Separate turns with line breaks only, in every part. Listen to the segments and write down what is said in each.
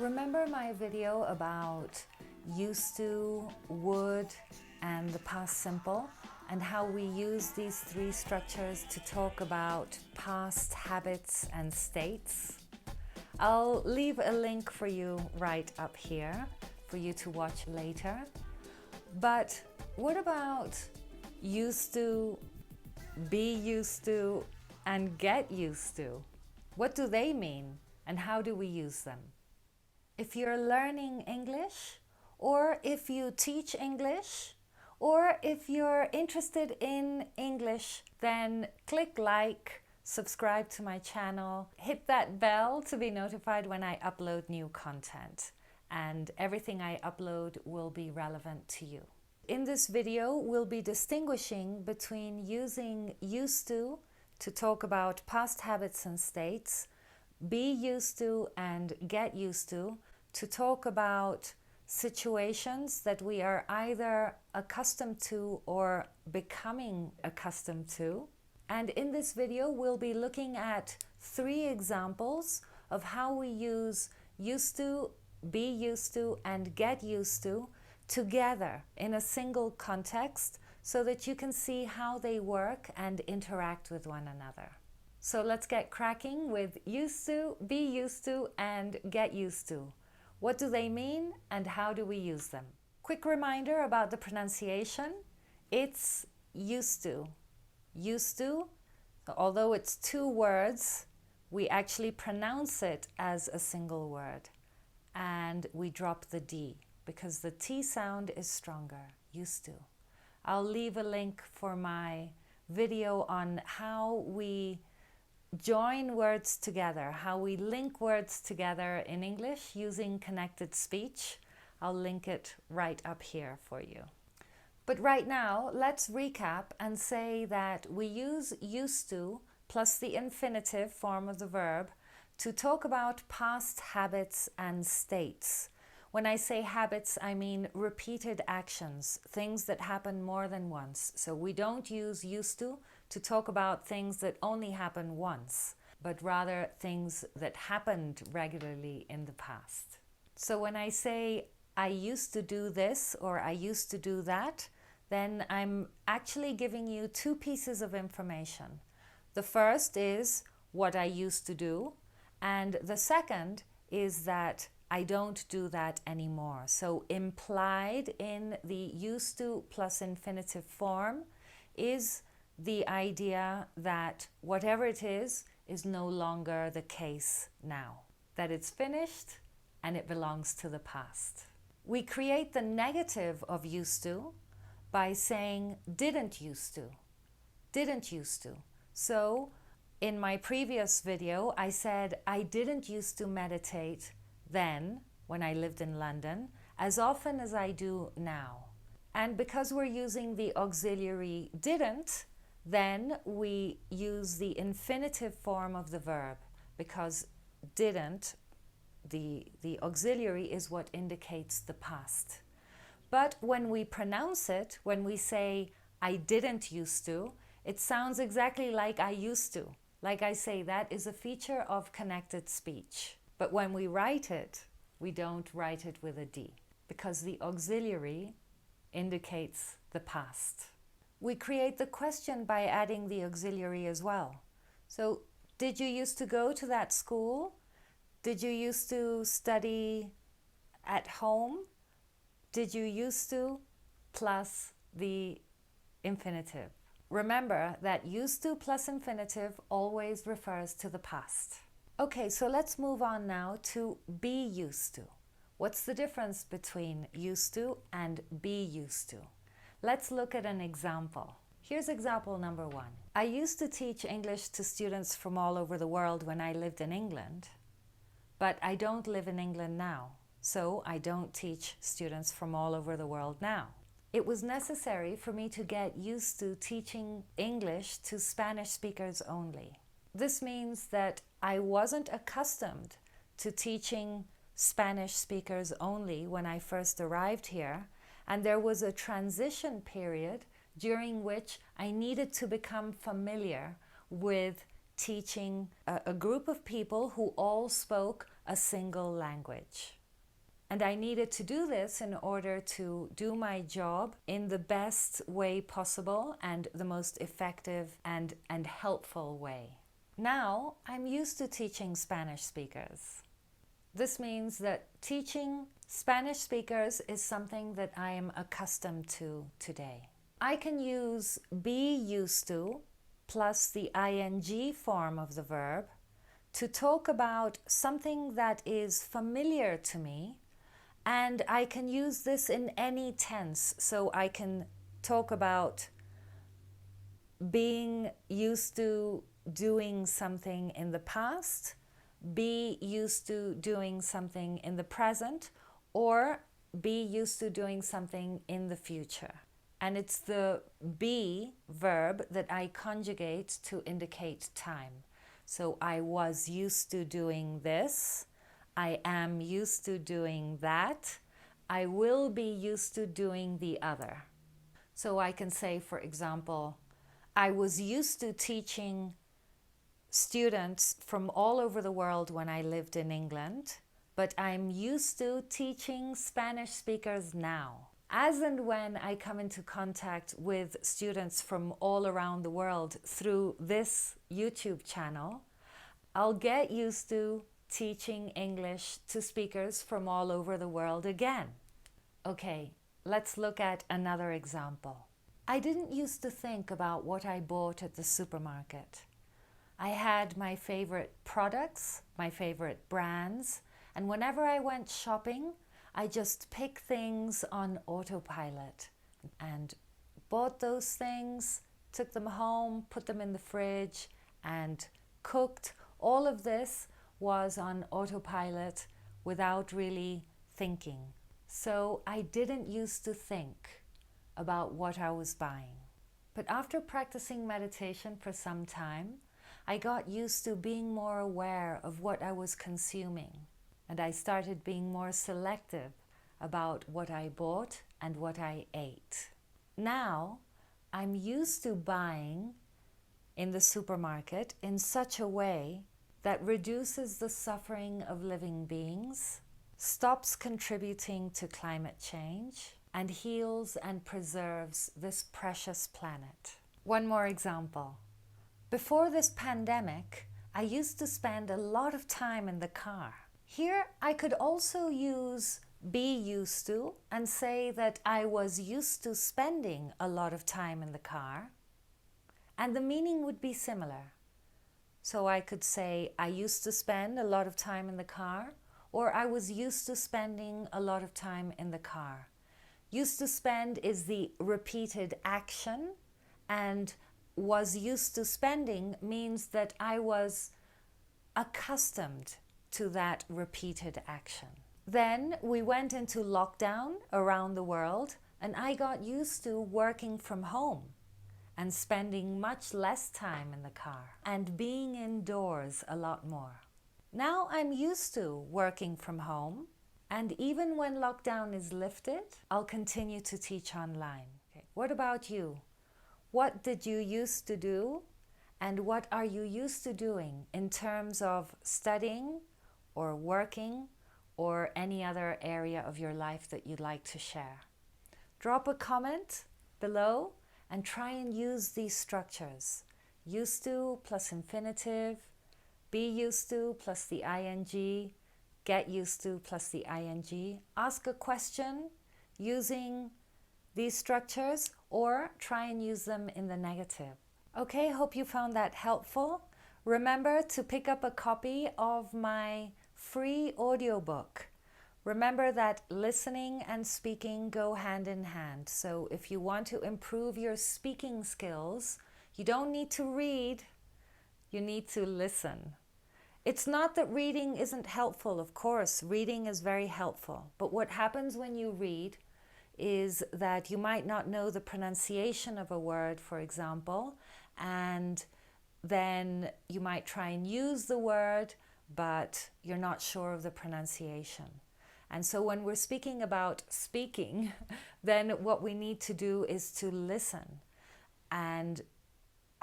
Remember my video about used to, would, and the past simple, and how we use these three structures to talk about past habits and states? I'll leave a link for you right up here for you to watch later. But what about used to, be used to, and get used to? What do they mean, and how do we use them? If you're learning English, or if you teach English, or if you're interested in English, then click like, subscribe to my channel, hit that bell to be notified when I upload new content, and everything I upload will be relevant to you. In this video, we'll be distinguishing between using used to talk about past habits and states, be used to and get used to talk about situations that we are either accustomed to or becoming accustomed to. And in this video, we'll be looking at 3 examples of how we use used to, be used to, and get used to together in a single context so that you can see how they work and interact with one another. So let's get cracking with used to, be used to, and get used to. What do they mean and how do we use them? Quick reminder about the pronunciation. It's used to. Used to, although it's 2 words, we actually pronounce it as a single word. And we drop the D because the T sound is stronger. Used to. I'll leave a link for my video on how we join words together, how we link words together in English using connected speech. I'll link it right up here for you. But right now, let's recap and say that we use used to plus the infinitive form of the verb to talk about past habits and states. When I say habits, I mean repeated actions, things that happen more than once. So we don't use used to talk about things that only happen once, but rather things that happened regularly in the past. So when I say I used to do this or I used to do that, then I'm actually giving you 2 pieces of information. The first is what I used to do, and the second is that I don't do that anymore. So implied in the used to plus infinitive form is the idea that whatever it is no longer the case now. That it's finished and it belongs to the past. We create the negative of used to by saying didn't used to. Didn't used to. So in my previous video, I said I didn't used to meditate then, when I lived in London, as often as I do now. And because we're using the auxiliary didn't, then we use the infinitive form of the verb, because didn't, the auxiliary is what indicates the past. But when we pronounce it, when we say I didn't used to, it sounds exactly like I used to. Like I say, that is a feature of connected speech. But when we write it, we don't write it with a D, because the auxiliary indicates the past. We create the question by adding the auxiliary as well. So, did you used to go to that school? Did you used to study at home? Did you used to plus the infinitive? Remember that used to plus infinitive always refers to the past. Okay, so let's move on now to be used to. What's the difference between used to and be used to? Let's look at an example. Here's example number 1. I used to teach English to students from all over the world when I lived in England, but I don't live in England now, so I don't teach students from all over the world now. It was necessary for me to get used to teaching English to Spanish speakers only. This means that I wasn't accustomed to teaching Spanish speakers only when I first arrived here, and there was a transition period during which I needed to become familiar with teaching a group of people who all spoke a single language. And I needed to do this in order to do my job in the best way possible and the most effective and helpful way. Now, I'm used to teaching Spanish speakers. This means that teaching Spanish speakers is something that I am accustomed to today. I can use be used to plus the ing form of the verb to talk about something that is familiar to me, and I can use this in any tense. So I can talk about being used to doing something in the past, be used to doing something in the present, or be used to doing something in the future. And it's the be verb that I conjugate to indicate time. So I was used to doing this, I am used to doing that, I will be used to doing the other. So I can say, for example, I was used to teaching students from all over the world when I lived in England, but I'm used to teaching Spanish speakers now. As and when I come into contact with students from all around the world through this YouTube channel, I'll get used to teaching English to speakers from all over the world again. Okay, let's look at another example. I didn't used to think about what I bought at the supermarket. I had my favorite products, my favorite brands, and whenever I went shopping, I just picked things on autopilot and bought those things, took them home, put them in the fridge and cooked. All of this was on autopilot without really thinking. So I didn't used to think about what I was buying. But after practicing meditation for some time, I got used to being more aware of what I was consuming. And I started being more selective about what I bought and what I ate. Now, I'm used to buying in the supermarket in such a way that reduces the suffering of living beings, stops contributing to climate change, and heals and preserves this precious planet. One more example. Before this pandemic, I used to spend a lot of time in the car. Here, I could also use be used to and say that I was used to spending a lot of time in the car, and the meaning would be similar. So I could say I used to spend a lot of time in the car, or I was used to spending a lot of time in the car. Used to spend is the repeated action, and was used to spending means that I was accustomed to that repeated action. Then we went into lockdown around the world, and I got used to working from home and spending much less time in the car and being indoors a lot more. Now I'm used to working from home, and even when lockdown is lifted, I'll continue to teach online. Okay. What about you? What did you used to do, and what are you used to doing in terms of studying or working or any other area of your life that you'd like to share? Drop a comment below and try and use these structures. Used to plus infinitive, be used to plus the ing, get used to plus the ing. Ask a question using these structures or try and use them in the negative. Okay, hope you found that helpful. Remember to pick up a copy of my free audiobook. Remember that listening and speaking go hand in hand. So if you want to improve your speaking skills, you don't need to read, you need to listen. It's not that reading isn't helpful, of course, reading is very helpful. But what happens when you read is that you might not know the pronunciation of a word, for example, and then you might try and use the word, but you're not sure of the pronunciation. And so when we're speaking about speaking, then what we need to do is to listen. And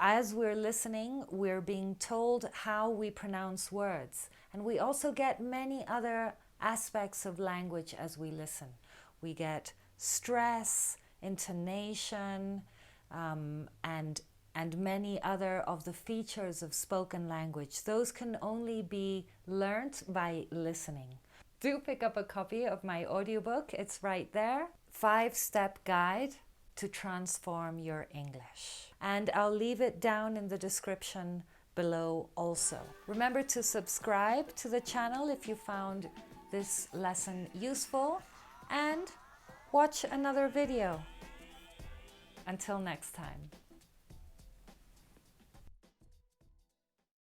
as we're listening, we're being told how we pronounce words. And we also get many other aspects of language as we listen. We get stress, intonation, and many other of the features of spoken language. Those can only be learnt by listening. Do pick up a copy of my audiobook. It's right there. 5-step guide to transform your English. And I'll leave it down in the description below also. Remember to subscribe to the channel if you found this lesson useful, and watch another video. Until next time.